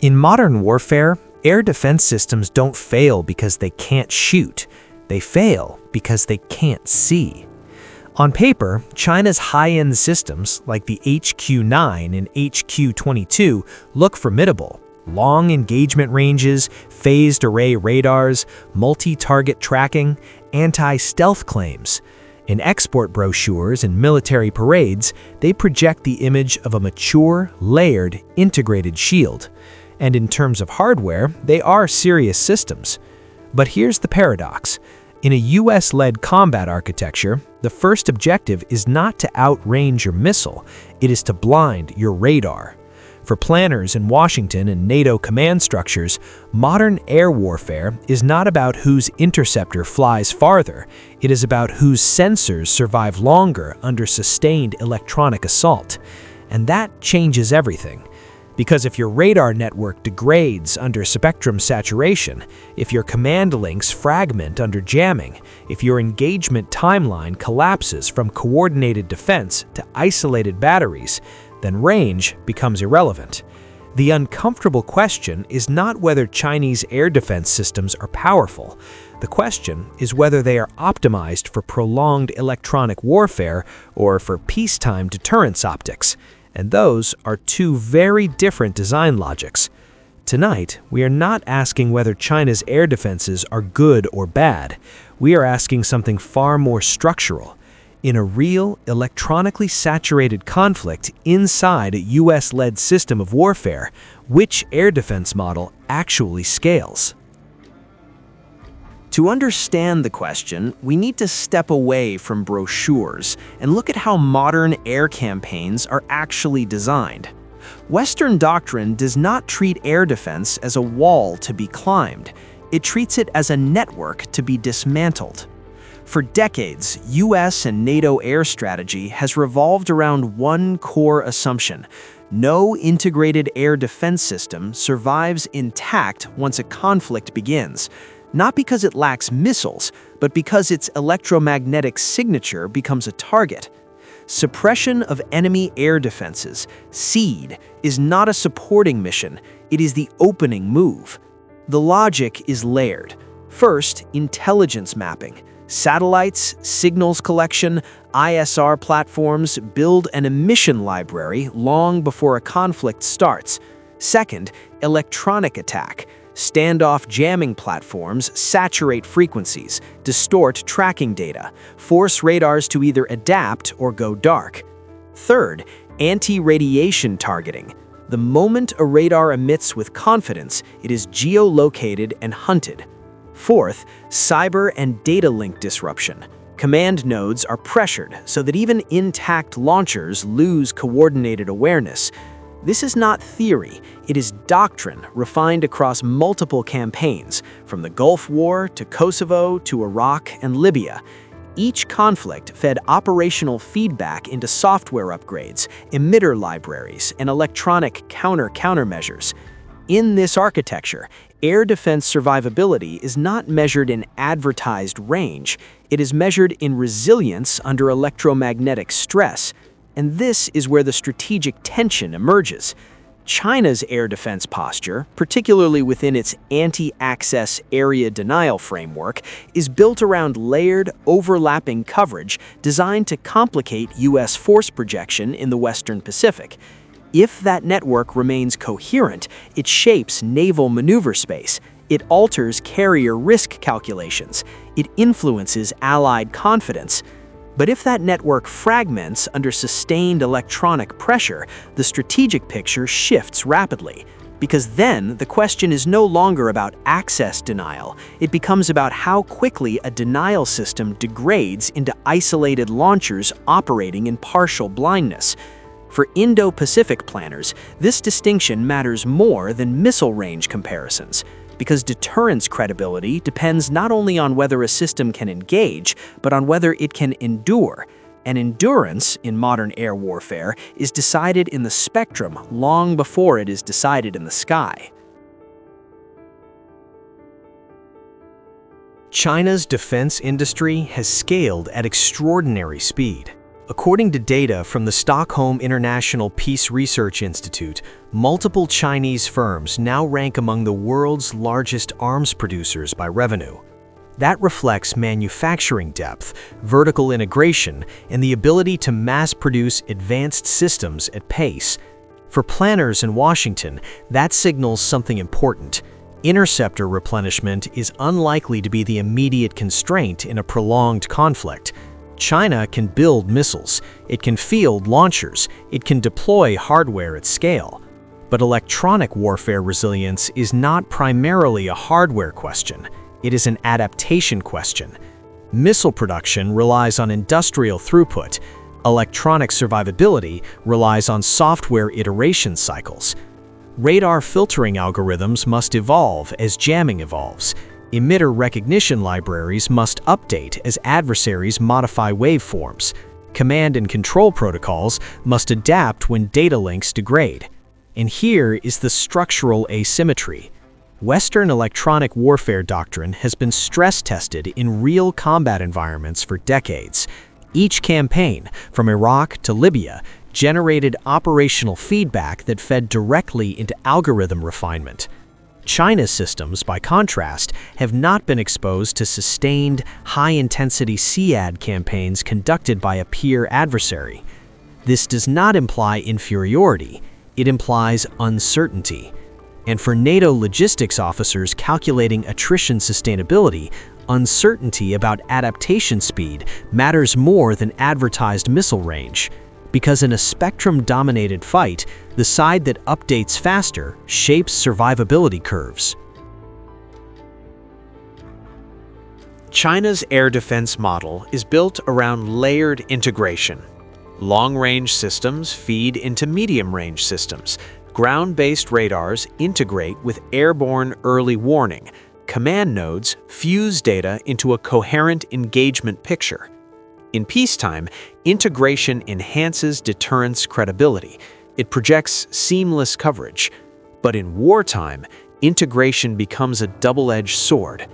In modern warfare, air defense systems don't fail because they can't shoot. They fail because they can't see. On paper, China's high-end systems, like the HQ-9 and HQ-22, look formidable. Long engagement ranges, phased array radars, multi-target tracking, anti-stealth claims. In export brochures and military parades, they project the image of a mature, layered, integrated shield. And in terms of hardware, they are serious systems. But here's the paradox. In a US-led combat architecture, the first objective is not to outrange your missile, it is to blind your radar. For planners in Washington and NATO command structures, modern air warfare is not about whose interceptor flies farther, it is about whose sensors survive longer under sustained electronic assault. And that changes everything. Because if your radar network degrades under spectrum saturation, if your command links fragment under jamming, if your engagement timeline collapses from coordinated defense to isolated batteries, then range becomes irrelevant. The uncomfortable question is not whether Chinese air defense systems are powerful. The question is whether they are optimized for prolonged electronic warfare or for peacetime deterrence optics. And those are two very different design logics. Tonight, we are not asking whether China's air defenses are good or bad. We are asking something far more structural. In a real, electronically saturated conflict inside a US-led system of warfare, which air defense model actually scales? To understand the question, we need to step away from brochures and look at how modern air campaigns are actually designed. Western doctrine does not treat air defense as a wall to be climbed. It treats it as a network to be dismantled. For decades, US and NATO air strategy has revolved around one core assumption: no integrated air defense system survives intact once a conflict begins. Not because it lacks missiles, but because its electromagnetic signature becomes a target. Suppression of enemy air defenses, SEAD, is not a supporting mission, it is the opening move. The logic is layered. First, intelligence mapping. Satellites, signals collection, ISR platforms build an emission library long before a conflict starts. Second, electronic attack. Standoff jamming platforms saturate frequencies, distort tracking data, force radars to either adapt or go dark. Third, anti-radiation targeting. The moment a radar emits with confidence, it is geolocated and hunted. Fourth, cyber and data link disruption. Command nodes are pressured so that even intact launchers lose coordinated awareness. This is not theory, it is doctrine refined across multiple campaigns, from the Gulf War to Kosovo to Iraq and Libya. Each conflict fed operational feedback into software upgrades, emitter libraries, and electronic countermeasures. In this architecture, air defense survivability is not measured in advertised range, it is measured in resilience under electromagnetic stress. And this is where the strategic tension emerges. China's air defense posture, particularly within its anti-access area denial framework, is built around layered, overlapping coverage designed to complicate US force projection in the Western Pacific. If that network remains coherent, it shapes naval maneuver space. It alters carrier risk calculations. It influences allied confidence. But if that network fragments under sustained electronic pressure, the strategic picture shifts rapidly. Because then, the question is no longer about access denial. It becomes about how quickly a denial system degrades into isolated launchers operating in partial blindness. For Indo-Pacific planners, this distinction matters more than missile range comparisons. Because deterrence credibility depends not only on whether a system can engage, but on whether it can endure. And endurance, in modern air warfare, is decided in the spectrum long before it is decided in the sky. China's defense industry has scaled at extraordinary speed. According to data from the Stockholm International Peace Research Institute, multiple Chinese firms now rank among the world's largest arms producers by revenue. That reflects manufacturing depth, vertical integration, and the ability to mass-produce advanced systems at pace. For planners in Washington, that signals something important. Interceptor replenishment is unlikely to be the immediate constraint in a prolonged conflict. China can build missiles, it can field launchers, it can deploy hardware at scale. But electronic warfare resilience is not primarily a hardware question. It is an adaptation question. Missile production relies on industrial throughput. Electronic survivability relies on software iteration cycles. Radar filtering algorithms must evolve as jamming evolves. Emitter recognition libraries must update as adversaries modify waveforms. Command and control protocols must adapt when data links degrade. And here is the structural asymmetry. Western electronic warfare doctrine has been stress-tested in real combat environments for decades. Each campaign, from Iraq to Libya, generated operational feedback that fed directly into algorithm refinement. China's systems, by contrast, have not been exposed to sustained, high-intensity CAD campaigns conducted by a peer adversary. This does not imply inferiority, it implies uncertainty. And for NATO logistics officers calculating attrition sustainability, uncertainty about adaptation speed matters more than advertised missile range. Because in a spectrum-dominated fight, the side that updates faster shapes survivability curves. China's air defense model is built around layered integration. Long-range systems feed into medium-range systems. Ground-based radars integrate with airborne early warning. Command nodes fuse data into a coherent engagement picture. In peacetime, integration enhances deterrence credibility. It projects seamless coverage. But in wartime, integration becomes a double-edged sword.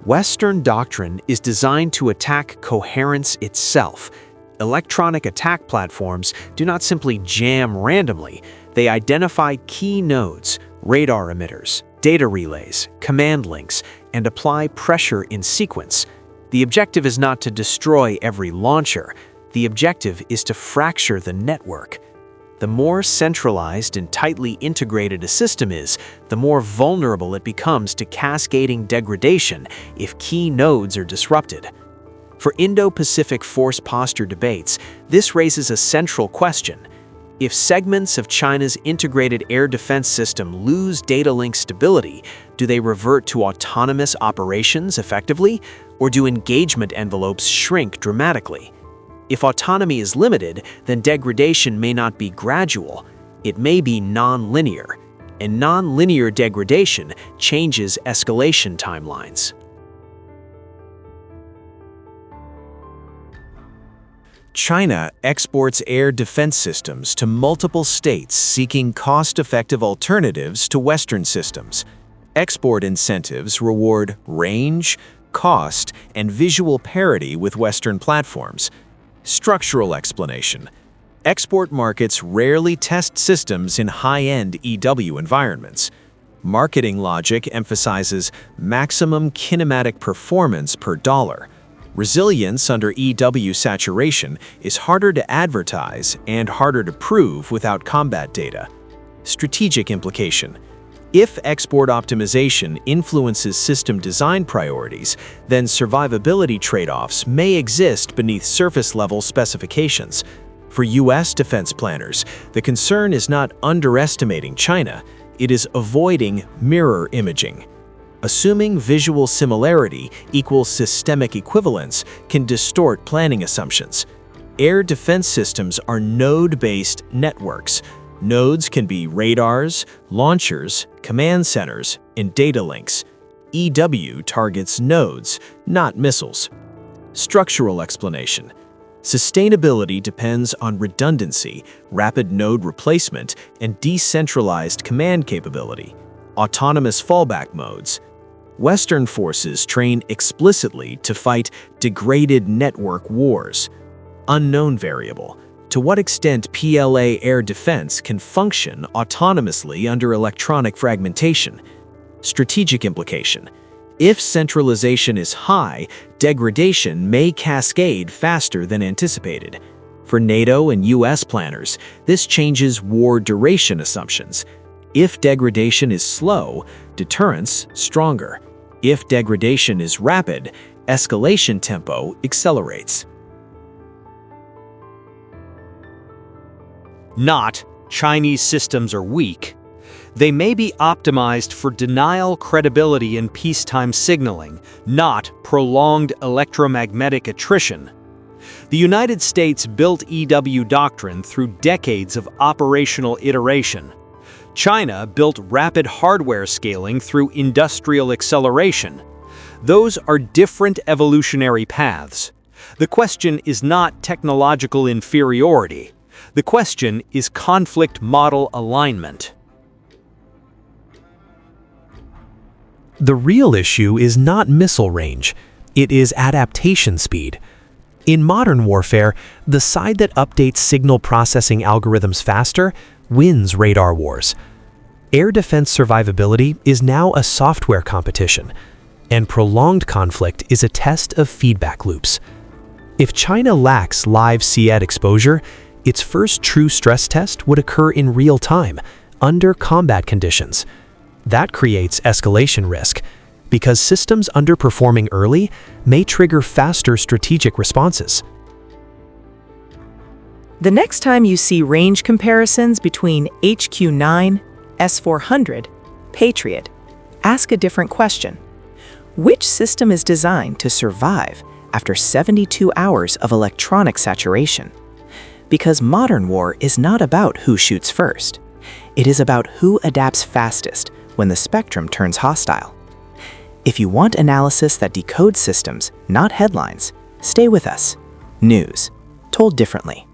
Western doctrine is designed to attack coherence itself. Electronic attack platforms do not simply jam randomly. They identify key nodes, radar emitters, data relays, command links, and apply pressure in sequence. The objective is not to destroy every launcher. The objective is to fracture the network. The more centralized and tightly integrated a system is, the more vulnerable it becomes to cascading degradation if key nodes are disrupted. For Indo-Pacific force posture debates, this raises a central question. If segments of China's integrated air defense system lose data link stability, do they revert to autonomous operations effectively, or do engagement envelopes shrink dramatically? If autonomy is limited, then degradation may not be gradual, it may be non-linear, and non-linear degradation changes escalation timelines. China exports air defense systems to multiple states seeking cost-effective alternatives to Western systems. Export incentives reward range, cost, and visual parity with Western platforms. Structural explanation. Export markets rarely test systems in high-end EW environments. Marketing logic emphasizes maximum kinematic performance per dollar. Resilience under EW saturation is harder to advertise and harder to prove without combat data. Strategic implication. If export optimization influences system design priorities, then survivability trade-offs may exist beneath surface-level specifications. For U.S. defense planners, the concern is not underestimating China, it is avoiding mirror imaging. Assuming visual similarity equals systemic equivalence can distort planning assumptions. Air defense systems are node-based networks. Nodes can be radars, launchers, command centers, and data links. EW targets nodes, not missiles. Structural explanation. Sustainability depends on redundancy, rapid node replacement, and decentralized command capability. Autonomous fallback modes. Western forces train explicitly to fight degraded network wars. unknown variable. To what extent PLA air defense can function autonomously under electronic fragmentation? Strategic implication. If centralization is high, degradation may cascade faster than anticipated. For NATO and US planners, this changes war duration assumptions. If degradation is slow, deterrence stronger. If degradation is rapid, escalation tempo accelerates. Not Chinese systems are weak. They may be optimized for denial, credibility, and peacetime signaling, not prolonged electromagnetic attrition. The United States built EW doctrine through decades of operational iteration. China built rapid hardware scaling through industrial acceleration. Those are different evolutionary paths. The question is not technological inferiority. The question is conflict model alignment. The real issue is not missile range, it is adaptation speed. In modern warfare, the side that updates signal processing algorithms faster wins radar wars. Air defense survivability is now a software competition, and prolonged conflict is a test of feedback loops. If China lacks live SEAD exposure, its first true stress test would occur in real time, under combat conditions. That creates escalation risk, because systems underperforming early may trigger faster strategic responses. The next time you see range comparisons between HQ-9, S-400, Patriot, ask a different question. Which system is designed to survive after 72 hours of electronic saturation? Because modern war is not about who shoots first. It is about who adapts fastest when the spectrum turns hostile. If you want analysis that decodes systems, not headlines, stay with us. News, told differently.